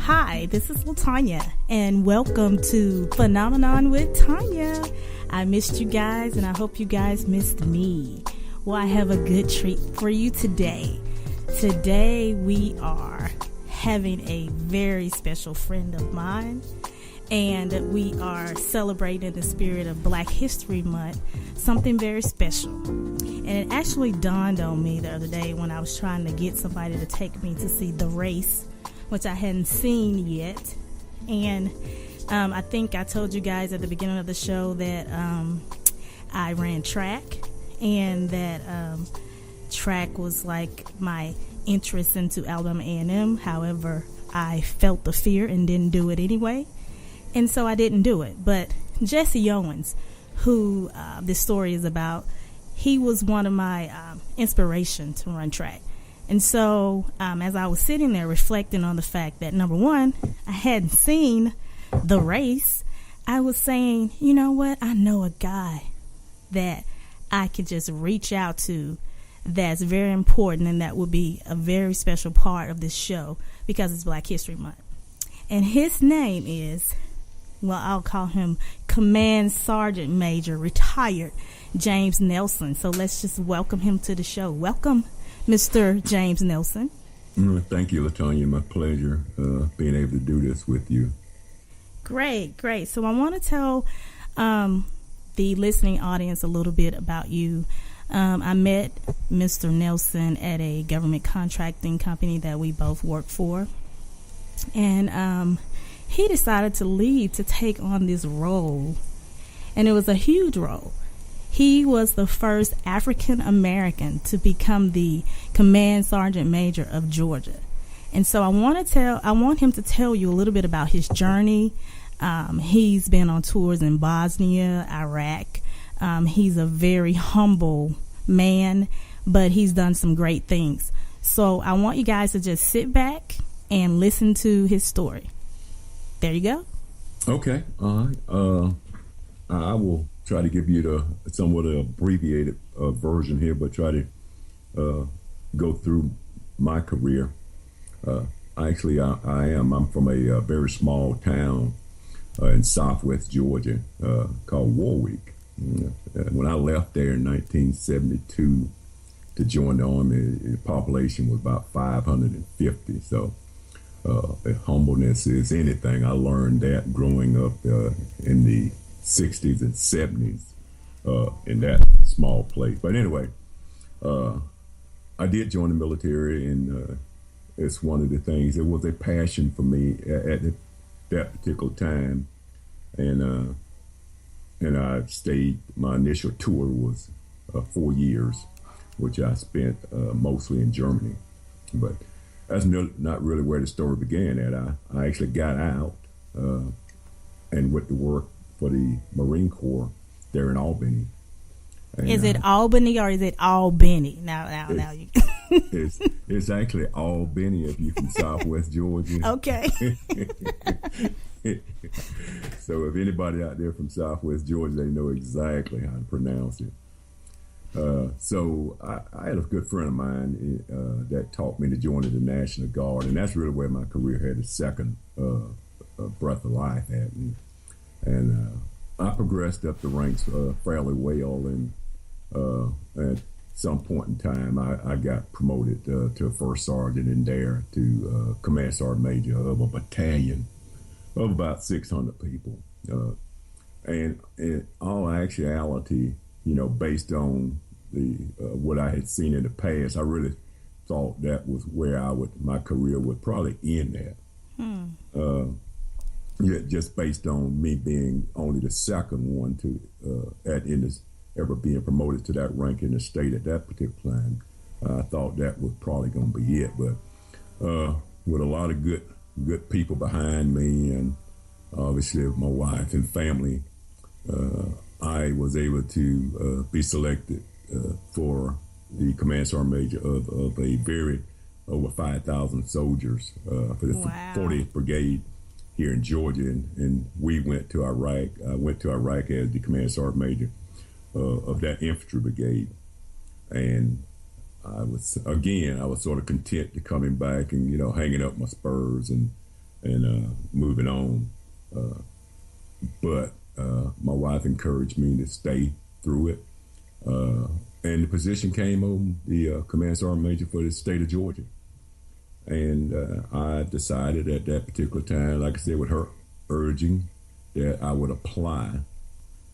Hi, this is Tonia, and welcome to Phenomenon with Tonia. I missed you guys, and I hope you guys missed me. Well, I have a good treat for you today. Today, we are having a very special friend of mine, and we are celebrating the spirit of Black History Month, something very special. And it actually dawned on me the other day when I was trying to get somebody to take me to see The Race, which I hadn't seen yet. And I think I told you guys at the beginning of the show that I ran track, and that track was like my interest into Alabama A&M. However, I felt the fear and didn't do it anyway, and so I didn't do it. But Jesse Owens, who this story is about, he was one of my inspiration to run track. And so as I was sitting there reflecting on the fact that, number one, I hadn't seen The Race, I was saying, you know what, I know a guy that I could just reach out to that's very important, and that will be a very special part of this show because it's Black History Month. And his name is, well, I'll call him Command Sergeant Major, retired James Nelson. So let's just welcome him to the show. Welcome, Mr. James Nelson. Thank you, LaTonya. My pleasure being able to do this with you. Great. So I want to tell the listening audience a little bit about you. I met Mr. Nelson at a government contracting company that we both work for. And he decided to leave to take on this role. And it was a huge role. He was the first African American to become the Command Sergeant Major of Georgia. And so I want him to tell you a little bit about his journey. He's been on tours in Bosnia, Iraq. He's a very humble man, but he's done some great things. So I want you guys to just sit back and listen to his story. There you go. Okay. All right. I will try to give you the somewhat abbreviated version here, but try to go through my career. Actually, I'm from a very small town in southwest Georgia called Warwick. When I left there in 1972 to join the Army, the population was about 550. So if humbleness is anything, I learned that growing up in the 60s and 70s in that small place. But anyway, I did join the military, and it's one of the things. It was a passion for me at that particular time, and I stayed. My initial tour was 4 years, which I spent mostly in Germany. But that's not really where the story began. At I actually got out and went to work for the Marine Corps there in Albany. And, is it Albany or is it Albany? Now you. It's actually Albany if you're from Southwest Georgia. Okay. So if anybody out there from Southwest Georgia, they know exactly how to pronounce it. So I had a good friend of mine that taught me to join the National Guard, and that's really where my career had a second breath of life at. And I progressed up the ranks fairly well, and at some point in time, I got promoted to a first sergeant in there to Command Sergeant Major of a battalion of about 600 people. And in all actuality, based on the what I had seen in the past, I really thought that was where my career would probably end at. Yeah, just based on me being only the second one to ever being promoted to that rank in the state at that particular time, I thought that was probably going to be it. But with a lot of good people behind me, and obviously my wife and family, I was able to be selected for the Command Sergeant Major of a very over 5,000 soldiers for the 40th Brigade here in Georgia, and we went to Iraq. I went to Iraq as the Command Sergeant Major of that infantry brigade, and I was sort of content to coming back and hanging up my spurs and and moving on. But my wife encouraged me to stay through it. And the position came on the Command Sergeant Major for the state of Georgia. And I decided at that particular time, like I said, with her urging, that I would apply.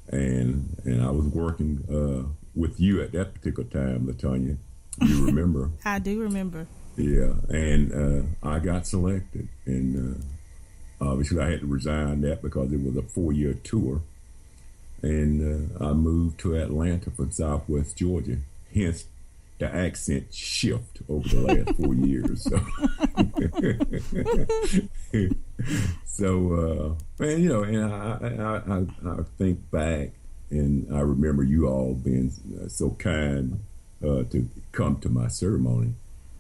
And I was working with you at that particular time, LaTonia. You remember? I do remember. Yeah, and I got selected. And obviously I had to resign that because it was a 4-year tour. And I moved to Atlanta from Southwest Georgia. Hence, the accent shift over the last 4 years. So, and you know, and I think back, and I remember you all being so kind to come to my ceremony.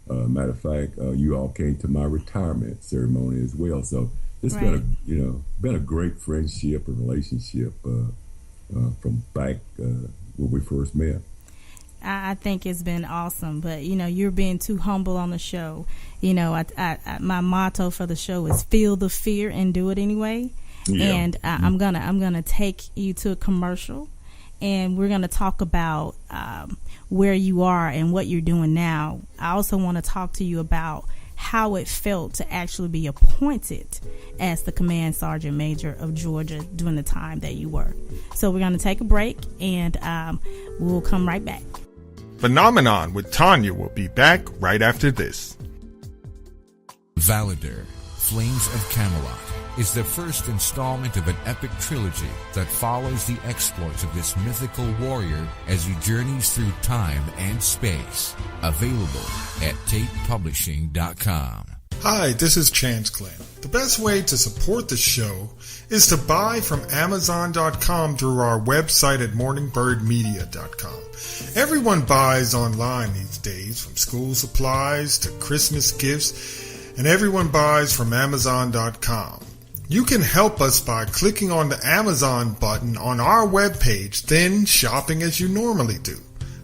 Matter of fact, you all came to my retirement ceremony as well. So it's been a great friendship and relationship from back when we first met. I think it's been awesome, but you know, you're being too humble on the show. You know, my motto for the show is feel the fear and do it anyway. Yeah. And I'm gonna take you to a commercial, and we're gonna talk about where you are and what you're doing now. I also want to talk to you about how it felt to actually be appointed as the Command Sergeant Major of Georgia during the time that you were. So we're going to take a break, and we'll come right back. Phenomenon with Tonia will be back right after this. Validar, Flames of Camelot, is the first installment of an epic trilogy that follows the exploits of this mythical warrior as he journeys through time and space. Available at TatePublishing.com. Hi, this is Chance Glenn. The best way to support the show is to buy from Amazon.com through our website at MorningBirdMedia.com. Everyone buys online these days, from school supplies to Christmas gifts, and everyone buys from Amazon.com. You can help us by clicking on the Amazon button on our webpage, then shopping as you normally do.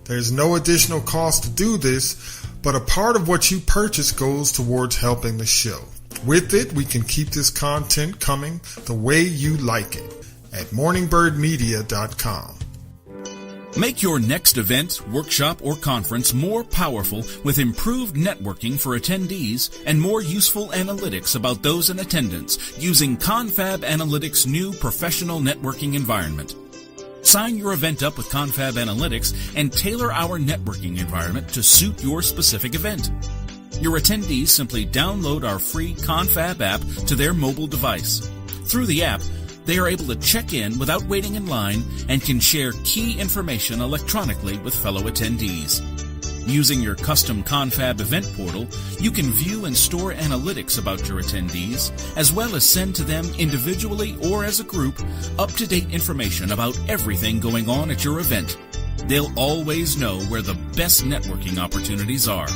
There's no additional cost to do this, but a part of what you purchase goes towards helping the show. With it, we can keep this content coming the way you like it at morningbirdmedia.com. Make your next event, workshop, or conference more powerful with improved networking for attendees and more useful analytics about those in attendance using Confab Analytics' new professional networking environment. Sign your event up with Confab Analytics and tailor our networking environment to suit your specific event. Your attendees simply download our free Confab app to their mobile device. Through the app, they are able to check in without waiting in line and can share key information electronically with fellow attendees. Using your custom Confab event portal, you can view and store analytics about your attendees, as well as send to them individually or as a group up-to-date information about everything going on at your event. They'll always know where the best networking opportunities are.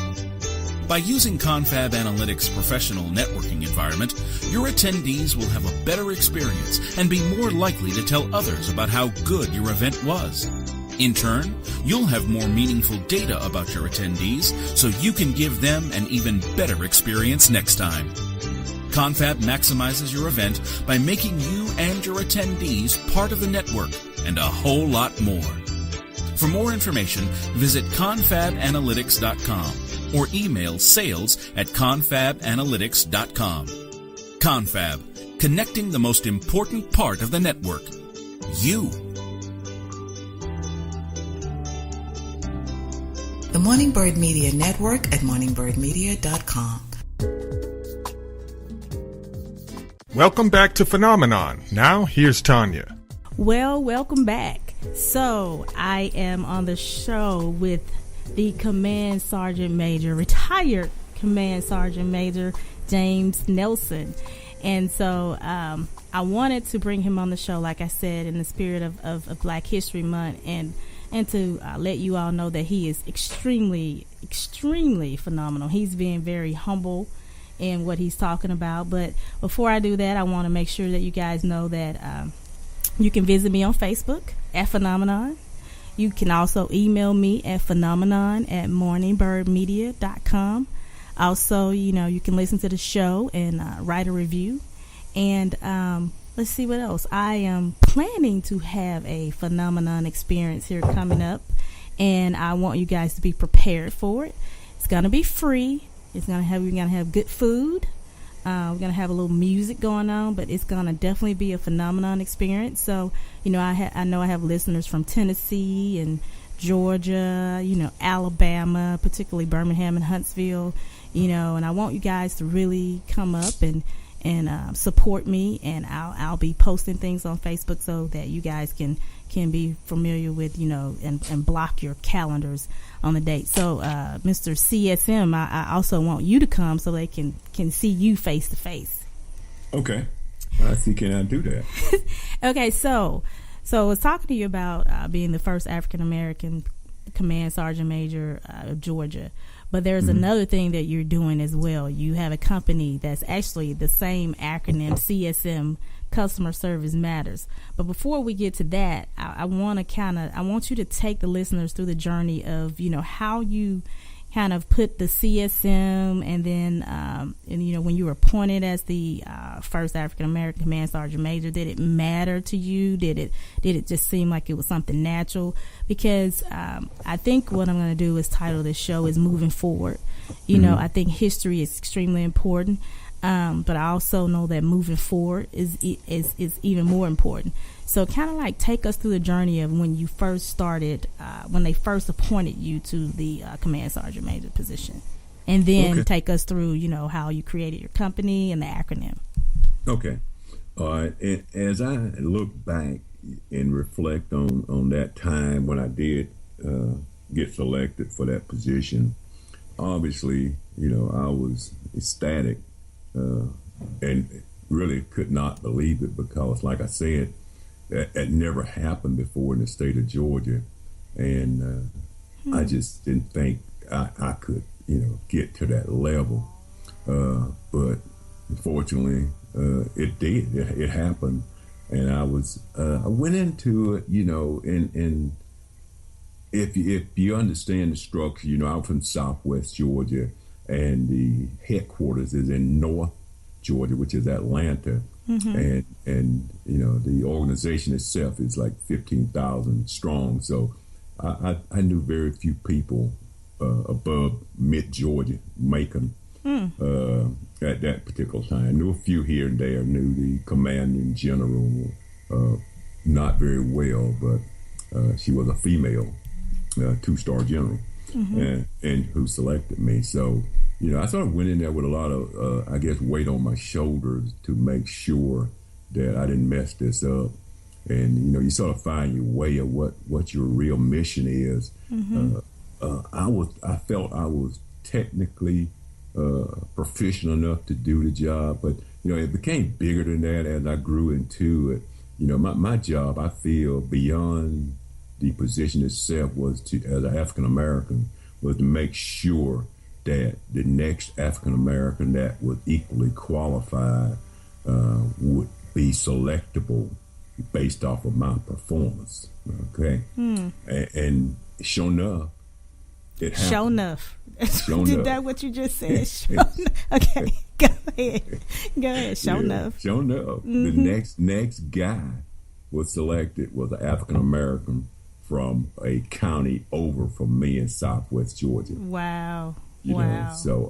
By using Confab Analytics' professional networking environment, your attendees will have a better experience and be more likely to tell others about how good your event was. In turn, you'll have more meaningful data about your attendees, so you can give them an even better experience next time. Confab maximizes your event by making you and your attendees part of the network and a whole lot more. For more information, visit confabanalytics.com or email sales@confabanalytics.com. Confab, connecting the most important part of the network, you. The Morning Bird Media Network at morningbirdmedia.com. Welcome back to Phenomenon. Now, here's Tonia. Well, welcome back. So, I am on the show with the Command Sergeant Major, retired Command Sergeant Major James Nelson. And so, I wanted to bring him on the show, like I said, in the spirit of Black History Month, and to let you all know that he is extremely, extremely phenomenal. He's being very humble in what he's talking about. But before I do that, I want to make sure that you guys know that you can visit me on Facebook at Phenomenon. You can also email me at phenomenon@morningbirdmedia.com. Also, you can listen to the show and write a review. And let's see what else. I am planning to have a phenomenon experience here coming up, and I want you guys to be prepared for it. It's gonna be free. We're gonna have good food. We're gonna have a little music going on, but it's gonna definitely be a phenomenon experience. So, I know I have listeners from Tennessee and Georgia, Alabama, particularly Birmingham and Huntsville, and I want you guys to really come up and support me, and I'll be posting things on Facebook so that you guys can be familiar with, and block your calendars on the date. So, Mr. CSM, I also want you to come so they can see you face to face. Okay. I see. Can I do that? Okay. So I was talking to you about being the first African American Command Sergeant Major of Georgia. But there's another thing that you're doing as well. You have a company that's actually the same acronym, CSM, Customer Service Matters. But before we get to that, I want you to take the listeners through the journey of, how you kind of put the CSM, and then, when you were appointed as the first African American Command Sergeant Major, did it matter to you? Did it just seem like it was something natural? Because I think what I'm going to do is title this show is Moving Forward. I think history is extremely important, but I also know that moving forward is even more important. So kind of like take us through the journey of when you first started, when they first appointed you to the Command Sergeant Major position. And then take us through, how you created your company and the acronym. Okay. All right. And as I look back and reflect on that time when I did get selected for that position, obviously, I was ecstatic and really could not believe it because, like I said, that never happened before in the state of Georgia. And I just didn't think I could, get to that level. But unfortunately, it did. It happened. And I went into it, and if you understand the structure, I'm from Southwest Georgia, and the headquarters is in North Georgia, which is Atlanta. And the organization itself is like 15,000 strong. So I knew very few people above mid-Georgia, Macon, at that particular time. I knew a few here and there. Knew the commanding general not very well, but she was a female 2-star general, and who selected me. So I sort of went in there with a lot of, weight on my shoulders to make sure that I didn't mess this up. And, you sort of find your way of what your real mission is. I felt I was technically proficient enough to do the job, but, it became bigger than that as I grew into it. My job, I feel, beyond the position itself was to, as an African American, was to make sure that the next African American that was equally qualified would be selectable based off of my performance. Okay, and sure enough, it happened. Sure enough, Did that what you just said? Sure enough. Okay, go ahead. Sure enough. Sure enough, the next guy was selected was an African American from a county over from me in Southwest Georgia. Wow. So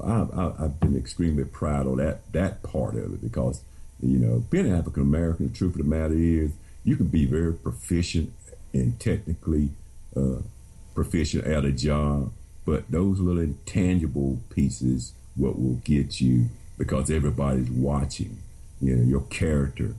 I've been extremely proud of that part of it because, being an African American, the truth of the matter is you can be very proficient and technically proficient at a job, but those little intangible pieces what will get you because everybody's watching. Your character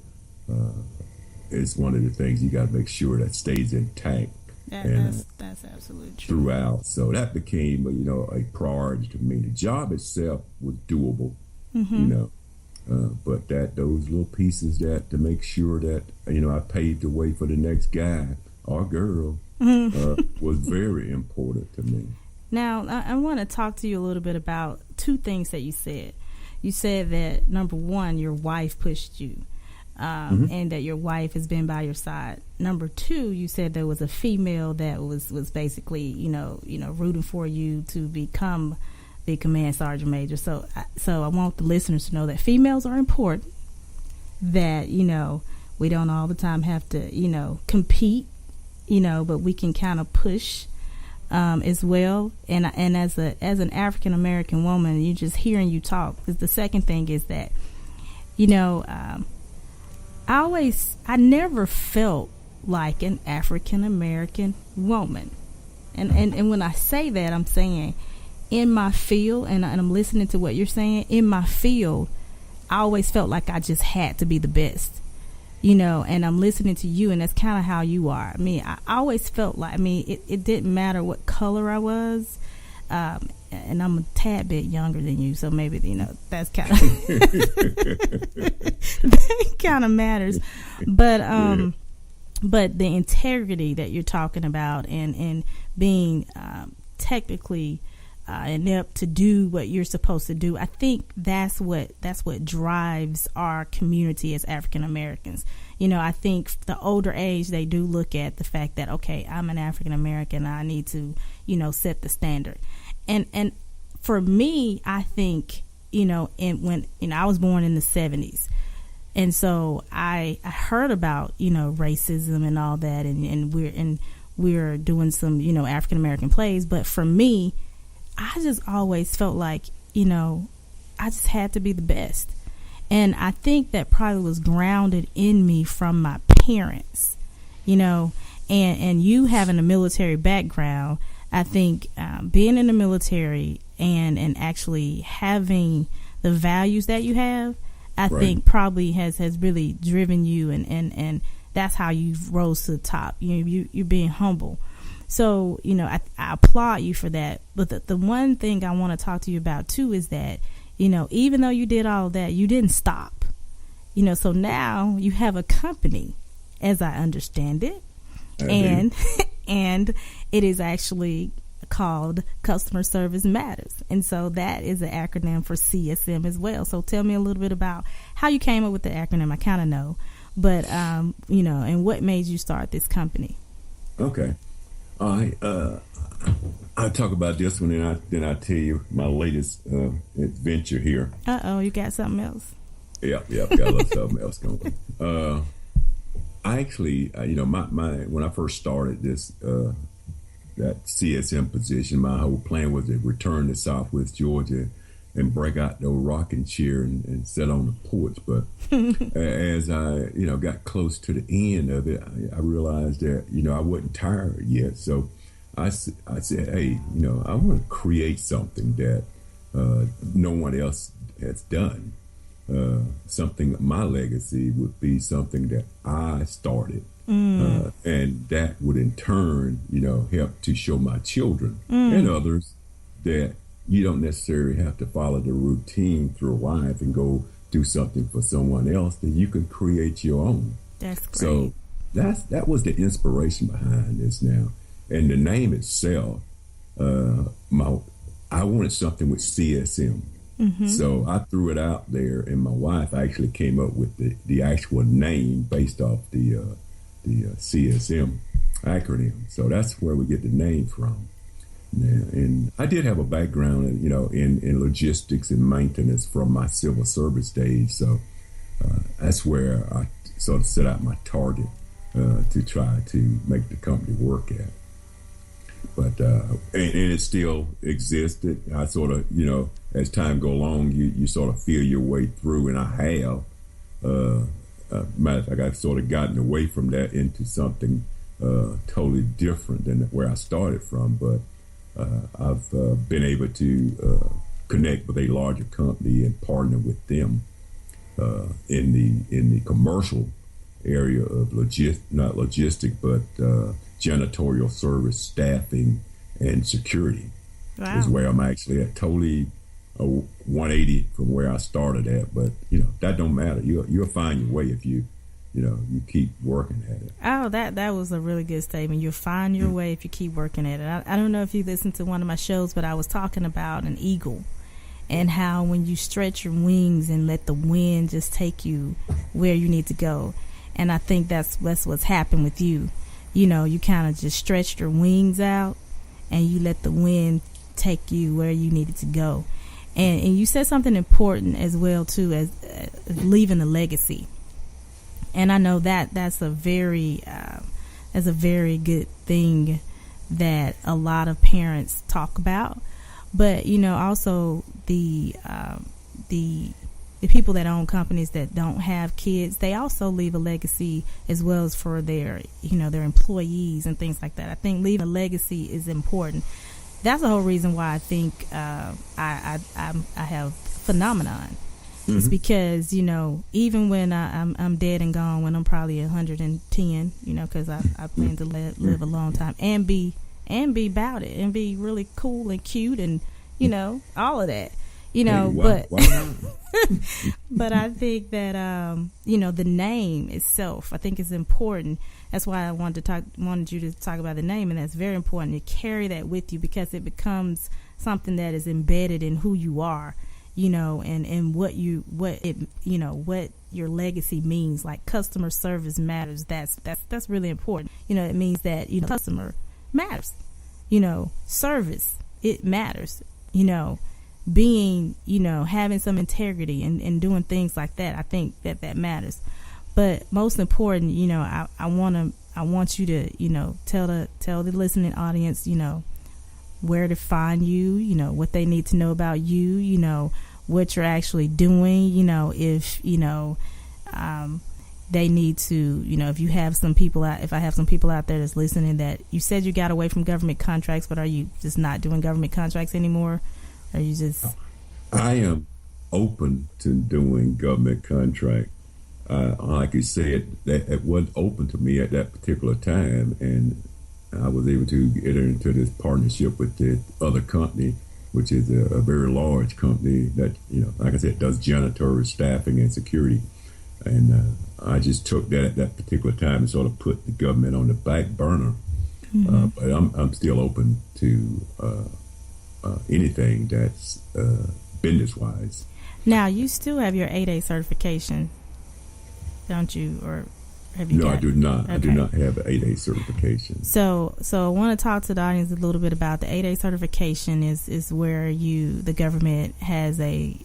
is one of the things you got to make sure that stays intact. That's absolutely true. Throughout. So that became, a priority to me. The job itself was doable, but those little pieces to make sure that, I paved the way for the next guy or girl was very important to me. Now, I want to talk to you a little bit about two things that you said. You said that, number one, your wife pushed you. And that your wife has been by your side. Number two, you said there was a female that was basically, rooting for you to become be command sergeant major. So I want the listeners to know that females are important, that, we don't all the time have to, compete, but we can kind of push as well. And as an African American woman, you just hearing you talk. The second thing is that, I never felt like an African American woman. And when I say that, I'm saying in my field, and I'm listening to what you're saying, in my field, I always felt like I just had to be the best, and I'm listening to you, and that's kind of how you are. I mean, I always felt like, it didn't matter what color I was, and I'm a tad bit younger than you, so maybe, that's kind of, that kind of matters. But the integrity that you're talking about, and being technically inept to do what you're supposed to do, I think that's what drives our community as African Americans. I think the older age, they do look at the fact that, okay, I'm an African American, I need to, set the standard. And for me, I think, when I was born in the 70s, and so I heard about, racism and all that, and we're doing some, African American plays, but for me, I just always felt like, I just had to be the best. And I think that probably was grounded in me from my parents, and you having a military background. I think being in the military and actually having the values that you have, I think probably has really driven you, and that's how you've rose to the top. You're being humble. So, I applaud you for that. But the one thing I want to talk to you about too is that, even though you did all that, you didn't stop. So now you have a company, as I understand it, and it is actually called Customer Service Matters. And so that is an acronym for CSM as well. So tell me a little bit about how you came up with the acronym. I kind of know, but, and what made you start this company? Okay. All right. I'll talk about this one, and then I'll tell you my latest adventure here. You got something else? Got a little something else going. I actually, when I first started this, that CSM position, my whole plan was to return to Southwest Georgia and break out the old rocking chair and sit on the porch. But as I, got close to the end of it, I realized that, I wasn't tired yet. So I said, hey, I want to create something that no one else has done. Something, my legacy would be something that I started. And that would in turn, help to show my children and others that you don't necessarily have to follow the routine through life and go do something for someone else, that you can create your own. That's great. So that was the inspiration behind this now. And the name itself, I wanted something with CSM. So I threw it out there, and my wife actually came up with the actual name based off the CSM acronym. So that's where we get the name from. Yeah, and I did have a background, in logistics and maintenance from my civil service days. So that's where I sort of set out my target to try to make the company work at. But and it still existed. I sort of, as time go along, you sort of feel your way through, and I have. Matter of fact, I've sort of gotten away from that into something totally different than where I started from. But I've been able to connect with a larger company and partner with them in the commercial area of not logistic, but janitorial service, staffing, and security. Wow. Is where I'm actually at, totally 180 from where I started at. But that don't matter. You'll find your way if you keep working at it. Oh, that was a really good statement. You'll find your way if you keep working at it. I don't know if you listened to one of my shows, but I was talking about an eagle and how when you stretch your wings and let the wind just take you where you need to go. And I think that's what's happened with you. You kind of just stretched your wings out and you let the wind take you where you needed to go. And you said something important as well too, as leaving a legacy. And I know that's a very good thing that a lot of parents talk about. But also the people that own companies that don't have kids, they also leave a legacy as well as for their their employees and things like that. I think leaving a legacy is important. That's the whole reason why I think I have Phenomenon. Mm-hmm. It's because even when I'm dead and gone, when I'm probably 110, because I plan to live a long time and be about it and be really cool and cute and all of that. But I think that the name itself, I think, is important. That's why I wanted you to talk about the name, and that's very important to carry that with you, because it becomes something that is embedded in who you are, and what your legacy means. Like customer service matters. That's really important. It means that customer matters. Service, it matters. Being, having some integrity and doing things like that. I think that matters. But most important, I want you to, tell the listening audience, where to find you, what they need to know about you, what you're actually doing, if, they need to, if you have some people if I have some people out there that's listening that you said you got away from government contracts, but are you just not doing government contracts anymore? Or you just... I am open to doing government contract. Like you said, that it wasn't open to me at that particular time, and I was able to enter into this partnership with the other company, which is a very large company that, like I said, does janitorial staffing and security. And I just took that at that particular time and sort of put the government on the back burner. Mm-hmm. But I'm still open to anything that's business-wise. Now, you still have your 8A certification, don't you? Or have you? No, got I do not. Okay. I do not have an 8A certification. So I want to talk to the audience a little bit about the 8A certification. Is where the government has a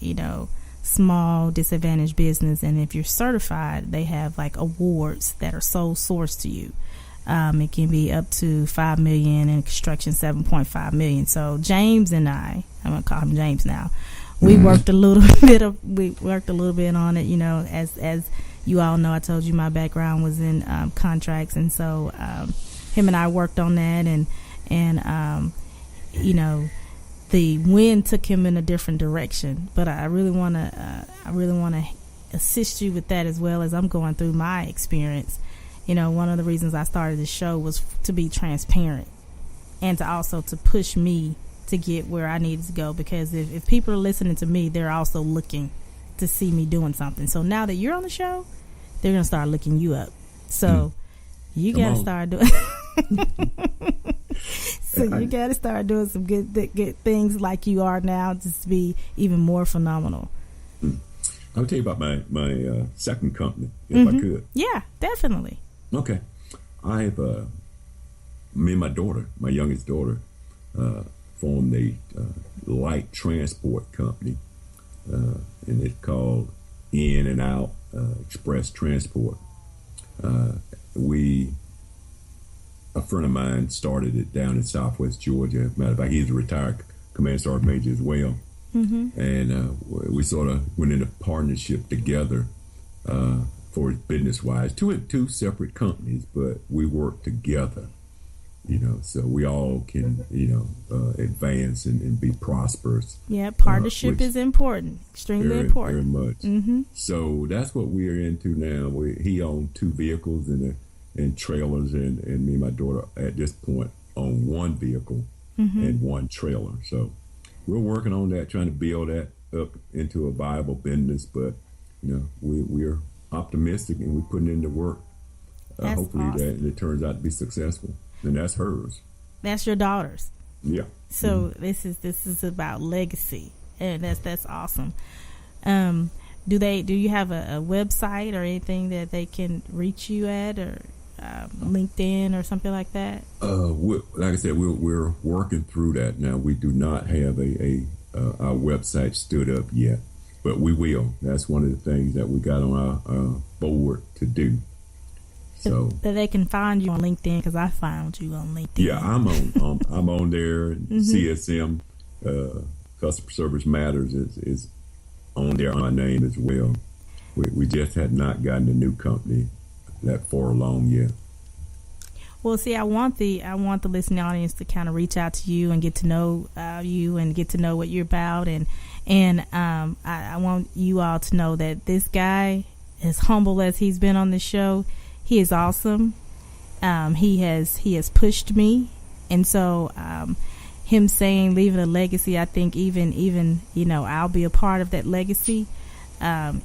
small disadvantaged business, and if you're certified, they have like awards that are sole source to you. It can be up to $5 million, and construction $7.5 million. So James and I'm gonna call him James now. We worked a little bit on it. As you all know, I told you my background was in contracts, and so him and I worked on that, and the wind took him in a different direction. But I really want to assist you with that as well, as I'm going through my experience. One of the reasons I started this show was to be transparent, and to also to push me to get where I needed to go, because if people are listening to me, they're also looking to see me doing something. So now that you're on the show, they're going to start looking you up. So you got to start doing you got to start doing some good things like you are now, just to be even more phenomenal. I'll tell you about my second company, if I could. Yeah, definitely. Okay. I have me and my daughter, my youngest daughter, formed a light transport company, and it's called In and Out Express Transport. A friend of mine started it down in Southwest Georgia. Matter of fact, he's a retired command sergeant major as well. Mm-hmm. And we sort of went into partnership together for business-wise. Two separate companies, but we work together. So we all can, advance and be prosperous. Yeah, partnership is important, extremely important. Very much. Mm-hmm. So that's what we are into now. He owned 2 vehicles and trailers, and me and my daughter at this point own 1 vehicle and 1 trailer. So we're working on that, trying to build that up into a viable business. But we're optimistic, and we're putting in the work. Hopefully awesome. That it turns out to be successful. And that's hers. That's your daughter's. Yeah. So this is about legacy, and that's awesome. Do you have a website or anything that they can reach you at, or LinkedIn or something like that? Like I said, we're working through that now. We do not have our website stood up yet, but we will. That's one of the things that we got on our board to do. So that they can find you on LinkedIn, because I found you on LinkedIn. Yeah, I'm on there. CSM, Customer Service Matters is on there. My name as well. We just had not gotten a new company that far along yet. Well, see, I want the listening audience to kind of reach out to you and get to know you and get to know what you're about, and I want you all to know that this guy, as humble as he's been on the show, he is awesome. He has pushed me, and so him saying leaving a legacy, I think even I'll be a part of that legacy.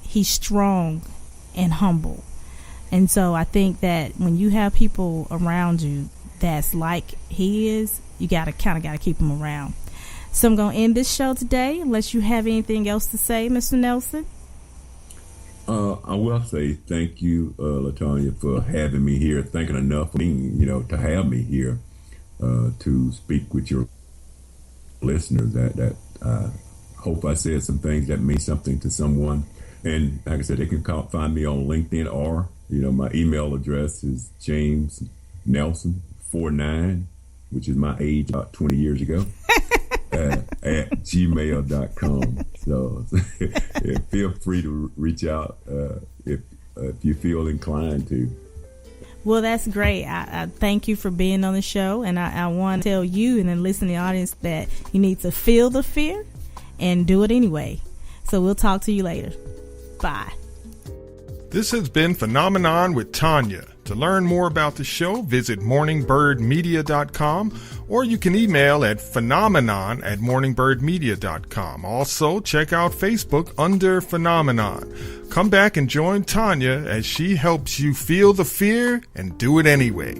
He's strong and humble, and so I think that when you have people around you that's like he is, you gotta keep them around. So I'm gonna end this show today, unless you have anything else to say, Mr. Nelson. I will say thank you, LaTonia, for having me here. Thinking enough of me, to have me here to speak with your listeners. That I hope I said some things that mean something to someone. And like I said, they can find me on LinkedIn, or my email address is jamesnelson49, which is my age about 20 years ago. At gmail.com. So feel free to reach out if you feel inclined to. Well, that's great. I thank you for being on the show, and I want to tell you and the listening audience that you need to feel the fear and do it anyway. So we'll talk to you later. Bye. This has been Phenomenon with Tonia. To learn more about the show, visit morningbirdmedia.com, or you can email at phenomenon@morningbirdmedia.com. Also, check out Facebook under Phenomenon. Come back and join Tonia as she helps you feel the fear and do it anyway.